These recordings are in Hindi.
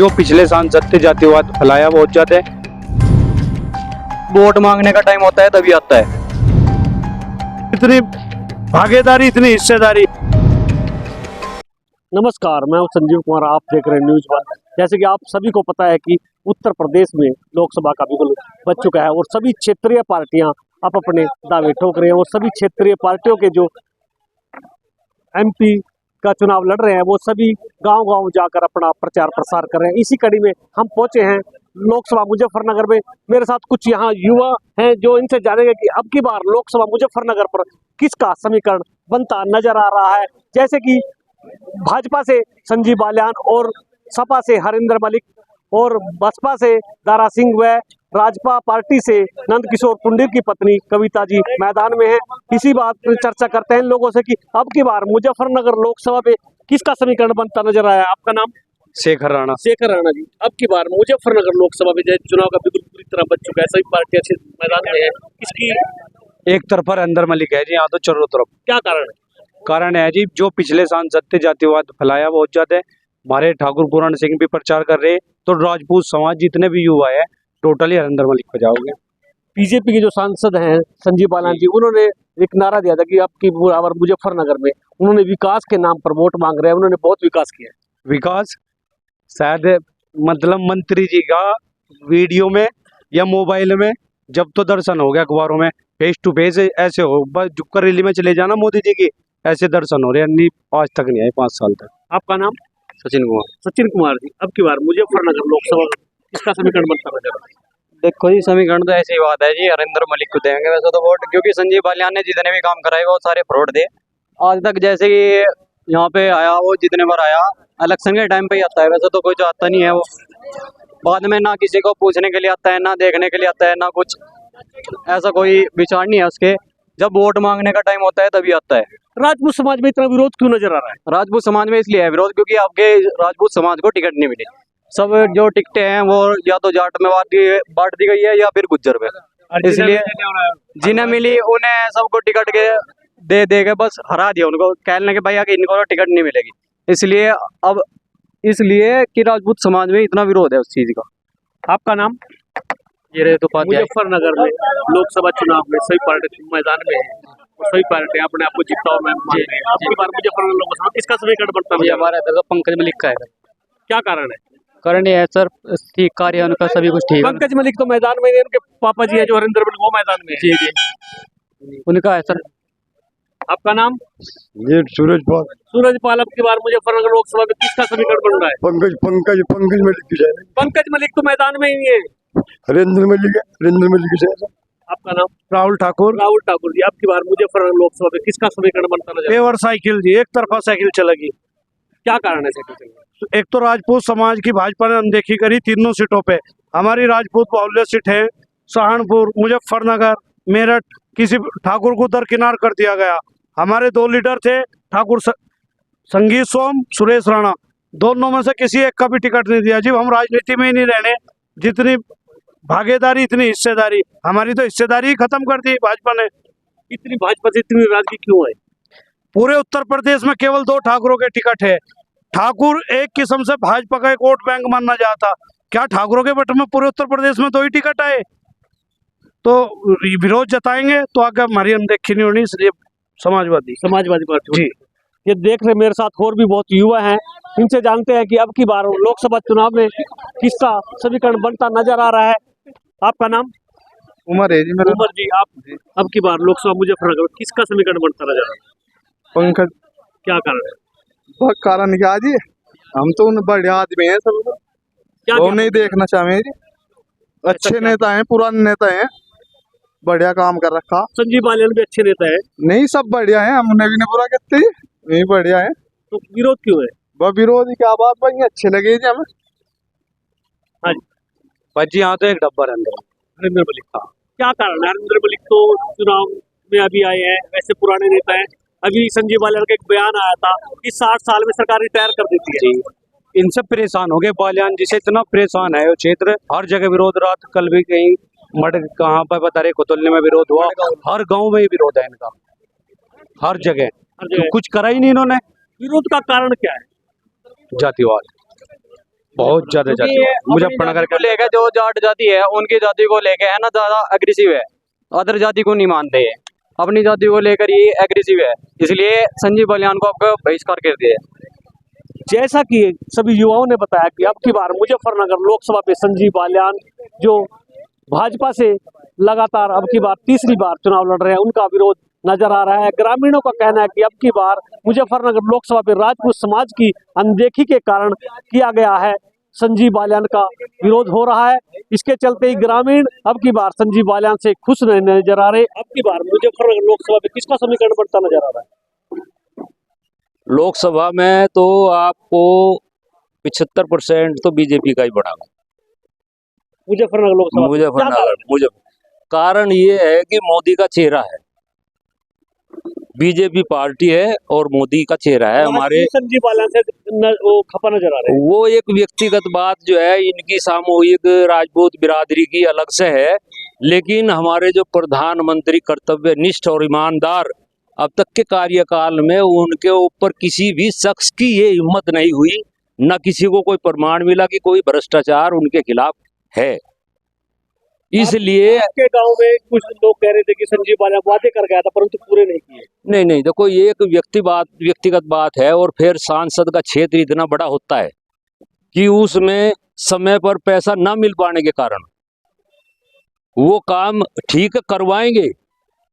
जो पिछले सांसद थे जातिवाद फैलाया बहुत ज्यादा है। वोट मांगने का टाइम होता है तभी आता है। इतनी भागीदारी, इतनी हिस्सेदारी। नमस्कार, मैं हूं संजीव कुमार, आप देख रहे हैं न्यूज़ वन। जैसे कि आप सभी को पता है कि उत्तर प्रदेश में लोकसभा का बिगुल बज चुका है और सभी क्षेत्रीय पार्टियां अब अपने दावे ठोक रहे हैं और सभी क्षेत्रीय पार्टियों के जो एमपी का चुनाव लड़ रहे हैं वो सभी गांव-गांव जाकर अपना प्रचार प्रसार कर रहे हैं। इसी कड़ी में हम पहुंचे हैं लोकसभा मुजफ्फरनगर में। मेरे साथ कुछ यहाँ युवा हैं जो इनसे जानेंगे कि अब की बार लोकसभा मुजफ्फरनगर पर किसका समीकरण बनता नजर आ रहा है। जैसे कि भाजपा से संजीव बालियान और सपा से हरिंदर मलिक और बसपा से दारा सिंह व राजपा पार्टी से नंदकिशोर पुंडीर की पत्नी कविता जी मैदान में है। इसी बात पर चर्चा करते हैं इन लोगों से कि अब की बार मुजफ्फरनगर लोकसभा पे किसका समीकरण बनता नजर आया। आपका नाम? शेखर राणा। शेखर राणा जी, अब की बार मुजफ्फरनगर लोकसभा में चुनाव का बिल्कुल पूरी तरह बच चुका है, सभी पार्टियां मैदान में है। किसकी एक तरफ हरिंदर मलिक है जी, यहाँ तो चारों तरफ। क्या कारण है? कारण है जी, जो पिछले सांसद थे जातिवाद फैलाया बहुत ज्यादा है। हमारे ठाकुर पूरण सिंह भी प्रचार कर रहे हैं, तो राजपूत समाज जितने भी युवा है टोटली हरिंदर मलिक पे जाओगे। बीजेपी के जो सांसद हैं संजीव बालियान जी, उन्होंने एक नारा दिया था कि अब की बार मुजफ्फरनगर में उन्होंने विकास के नाम पर वोट मांग रहे हैं। उन्होंने बहुत विकास किया है। विकास शायद मतलब मंत्री जी का वीडियो में या मोबाइल में जब तो दर्शन हो गया, अखबारों में फेस टू फेस ऐसे हो, बस झुककर रैली में चले जाना मोदी जी की, ऐसे दर्शन हो रहे हैं। आज तक नहीं आए 5 साल तक। आपका नाम? सचिन कुमार। सचिन कुमार जी, अब की बार मुजफ्फरनगर लोकसभा किसका समीकरण बनता नजर आ रहा है? देखो जी, समीकरण तो ऐसी बात है जी, हरिंदर मलिक को देंगे वैसे तो वोट, क्योंकि संजीव बालियान ने जितने भी काम कराए वो सारे फ्रॉड थे आज तक। जैसे कि यहाँ पे आया, वो जितने बार आया इलेक्शन के टाइम पे ही आता है, वैसे तो कोई जो आता नहीं है वो बाद में ना किसी को पूछने के लिए आता है, ना देखने के लिए आता है, ना कुछ ऐसा कोई विचार नहीं है उसके। जब वोट मांगने का टाइम होता है तभी आता है। राजपूत समाज में इतना विरोध क्यों नजर आ रहा है? राजपूत समाज में इसलिए है विरोध क्योंकि आपके राजपूत समाज को टिकट नहीं मिली। सब जो टिकटें हैं वो या तो जाट में बांट दी गई है या फिर गुज्जर में, इसलिए जिन्हें मिली उन्हें सबको टिकट के दे के बस हरा दिया उनको, कहने के भैया कि इनको टिकट नहीं मिलेगी। इसलिए कि राजपूत समाज में इतना विरोध है उस चीज का। आपका नाम? ये तो मुजफ्फरनगर में लोकसभा चुनाव में सभी पार्टी मैदान में है और सभी पार्टियां अपने आप को जिताओ में मान रही है। अब की बार मुजफ्फरनगर लोकसभा किसका समीकरण बनता है? हमारा तो पंकज मलिक का है। क्या कारण है? कारण ये है सर, ठीक कार्य उनका सभी कुछ ठीक है। पंकज मलिक तो मैदान में है, उनके पापा जी है जो हरिंदर मलिक वो मैदान में है। जी जी उनका है सर। आपका नाम? ये सूरज पाल। सूरज पाल, अब की बार मुजफ्फरनगर लोकसभा में किसका समीकरण बन रहा है? पंकज मलिक की जाए। पंकज मलिक तो मैदान में ही है। हरिंदर मलिक की जाए। आपका नाम? राहुल ठाकुर। राहुल ठाकुर जी, अब की बार मुजफ्फरनगर लोकसभा में किसका समीकरण बनता नजर? पेवर साइकिल जी, एक तरफा साइकिल चलेगी। क्या कारण है साइकिल चलने? एक तो राजपूत समाज की भाजपा ने अनदेखी करी तीनों सीटों पे। हमारी राजपूत बाहुल्य सीट है, सहारनपुर, मुजफ्फरनगर, मेरठ, किसी ठाकुर को दरकिनार कर दिया गया। हमारे 2 लीडर थे, ठाकुर संगीत सोम, सुरेश राणा, दोनों में से किसी एक का भी टिकट नहीं दिया। जी हम राजनीति में ही नहीं रहने, जितनी भागीदारी इतनी हिस्सेदारी। हमारी तो हिस्सेदारी ही खत्म कर दी भाजपा ने। इतनी भाजपा से इतनी नाराजगी क्यों है? पूरे उत्तर प्रदेश में केवल 2 ठाकुरों के टिकट है। ठाकुर एक किस्म से भाजपा का एक वोट बैंक मानना जाता। क्या ठाकुरों के बट में पूरे उत्तर प्रदेश में 2 ही टिकट आए? तो विरोध जताएंगे तो आगे हमारी अनदेखी नहीं होनी, इसलिए समाजवादी पार्टी जी। ये देख रहे मेरे साथ और भी बहुत युवा हैं, इनसे जानते हैं कि अब की बार लोकसभा चुनाव में किसका समीकरण बनता नजर आ रहा है। आपका नाम? उमर है जी मेरा। उमर जी, आप अब की बार लोकसभा मुजफ्फरनगर में किसका समीकरण बनता नजर आ रहा है? पंकज। क्या कारण है? बहुत कारण क्या जी, हम तो उन बढ़िया आदमी हैं सब, क्या वो नहीं देखना चाहेंगे जी। अच्छे नेता हैं, पुराने नेता हैं, बढ़िया काम कर रखा। संजीव बालियान भी अच्छे नेता है। नहीं सब बढ़िया है, हमने भी नहीं बुरा कहते, नहीं बढ़िया है। तो विरोध क्यों है? वह विरोधी क्या बात भाई, अच्छे लगे जी हमें। हाँ जी भाजी, यहाँ तो एक डब्बा हरिंदर मलिक। क्या कारण है? हरिंदर मलिक तो चुनाव में अभी आए हैं, वैसे पुराने नेता है। अभी संजीव बालियान का एक बयान आया था कि 60 साल में सरकार रिटायर कर देती है। इनसे परेशान हो गए बालियान जी से, इतना परेशान है वो क्षेत्र। हर जगह विरोध रहा, कल भी कहीं मड कहाँ पर बता रहे कोतलने में विरोध हुआ, हर गांव में ही विरोध है इनका, हर जगह। तो कुछ करा ही नहीं इन्होंने। विरोध का कारण क्या है? जातिवाद, बहुत ज्यादा क्योंकि जाति ये अपनी मुजफ्फरनगर जाति को लेकर जो जाट जाति है उनकी जाति को लेकर है ना ज्यादा एग्रेसिव है, अदर जाति को नहीं मानते हैं, अपनी जाति को लेकर ही एग्रेसिव है, इसलिए संजीव बालियान को आपका बहिष्कार कर दिया है। जैसा कि सभी युवाओं ने बताया कि अब की बार मुजफ्फरनगर लोकसभा पे संजीव बालियान जो भाजपा से लगातार अब की बार तीसरी बार चुनाव लड़ रहे हैं, उनका विरोध नजर आ रहा है। ग्रामीणों का कहना है कि अब की बार मुजफ्फरनगर लोकसभा पे राजपूत समाज की अनदेखी के कारण किया गया है, संजीव बालियान का विरोध हो रहा है। इसके चलते ही ग्रामीण अब की बार संजीव बालियान से खुश नहीं नजर आ रहे। अब की बार मुजफ्फरनगर लोकसभा पे किसका समीकरण बढ़ता नजर आ रहा है? लोकसभा में तो आपको 75% तो बीजेपी का ही बढ़ा। मुजफ्फरनगर लोकसभा पे क्या कारण है? मुजफ्फरनगर कारण ये है कि मोदी का चेहरा है, बीजेपी पार्टी है और मोदी का चेहरा है हमारे। संजीव बालियान से वो खपा नजर आ रहे हैं। वो एक व्यक्तिगत बात जो है इनकी सामूहिक राजपूत बिरादरी की अलग से है, लेकिन हमारे जो प्रधानमंत्री कर्तव्यनिष्ठ और ईमानदार अब तक के कार्यकाल में उनके ऊपर किसी भी शख्स की ये हिम्मत नहीं हुई, न किसी को कोई प्रमाण मिला कि कोई भ्रष्टाचार उनके खिलाफ है। इसलिए आपके गांव में कुछ लोग कह रहे थे कि संजीव बालियान वादे कर गया था परंतु पूरे नहीं किए। नहीं देखो, ये एक व्यक्तिगत बात है, और फिर सांसद का क्षेत्र इतना बड़ा होता है कि उसमें समय पर पैसा ना मिल पाने के कारण वो काम ठीक करवाएंगे,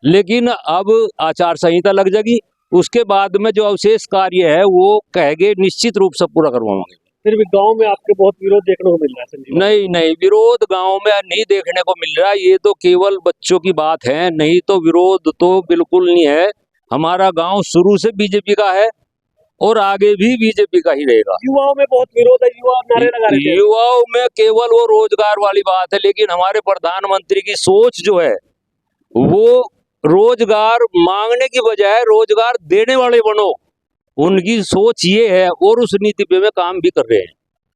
लेकिन अब आचार संहिता लग जाएगी, उसके बाद में जो अवशेष कार्य है वो कहेंगे निश्चित रूप से पूरा करवाएंगे। फिर भी गांव में आपके बहुत विरोध देखने को मिल रहा है संजीव। नहीं, विरोध गांव में नहीं देखने को मिल रहा, ये तो केवल बच्चों की बात है, नहीं तो विरोध तो बिल्कुल नहीं है। हमारा गांव शुरू से बीजेपी का है और आगे भी बीजेपी का ही रहेगा। युवाओं में बहुत विरोध है, युवा नारे लगा रहे थे। युवाओं में केवल वो रोजगार वाली बात है, लेकिन हमारे प्रधानमंत्री की सोच जो है वो रोजगार मांगने की बजाय रोजगार देने वाले बनो, उनकी सोच ये है और उस नीति पे में काम भी कर रहे हैं।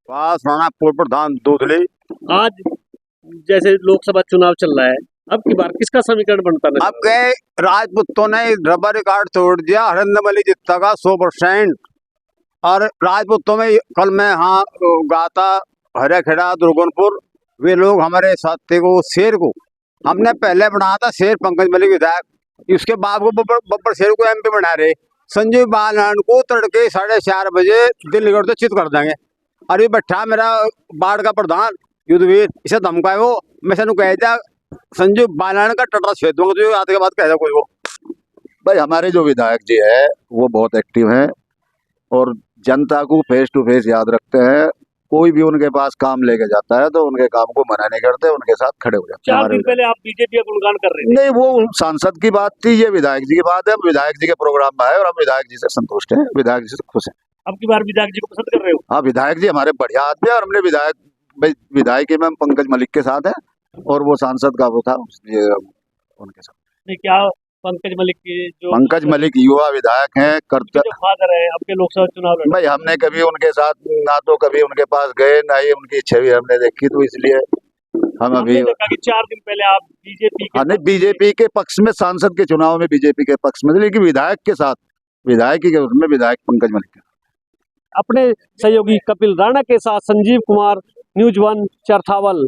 पास राणा पूर्व प्रधान दूधले। आज जैसे लोकसभा चुनाव चल रहा है, अब की बार किसका समीकरण बनता है? अब गए राजपूतों ने रबर रिकॉर्ड तोड़ दिया, हरिंदर मलिक जीतता का 100%। और राजपूतों में कल मैं यहाँ गाता हरे खेड़ा दुर्गुनपुर, वे लोग हमारे साथी को शेर को हमने पहले बनाया था, शेर पंकज मलिक विधायक, उसके बाद वो बब्बर शेर को MP बना रहे। संजीव बालियान को तड़के 4:30 बजे दिल्लीगढ़ से चित कर देंगे। अरे बैठा मेरा बाढ़ का प्रधान युद्धवीर, इसे धमकाए वो, मैं सनू कह दिया संजीव बालियान का टटरा छेद दूंगा, तो आज के बाद कह दिया कोई वो। भाई हमारे जो विधायक जी है वो बहुत एक्टिव हैं और जनता को फेस टू फेस याद रखते हैं। कोई भी उनके पास काम लेके जाता है तो उनके काम को मना नहीं करते, उनके साथ खड़े हो जाते हैं। 4 दिन पहले आप बीजेपी का गुणगान कर रहे थे। नहीं, वो सांसद की बात थी, ये विधायक जी की बात है। हम विधायक जी के प्रोग्राम में आए और हम विधायक जी से संतुष्ट हैं, विधायक जी से खुश हैं। अब की बार विधायक जी को पसंद कर रहे हो? हाँ, विधायक जी हमारे बढ़िया आदमी है और हमने विधायक में हम पंकज मलिक के साथ हैं और वो सांसद का वो था, इसलिए उनके साथ। नहीं, क्या पंकज मलिक के जो पंकज मलिक युवा विधायक हैं, जो फादर है आपके लोकसभा चुनाव लड़े। भाई हमने कभी उनके साथ ना तो कभी उनके पास गए, ना ही उनकी छवि हमने देखी, तो इसलिए हम अभी देखा कि 4 दिन पहले आप बीजेपी के नहीं, बीजेपी के पक्ष में सांसद के चुनाव में बीजेपी के पक्ष में, लेकिन विधायक के साथ विधायक के उसमें विधायक पंकज मलिक अपने सहयोगी कपिल राणा के साथ संजीव कुमार, न्यूज़ 1 चरथावल।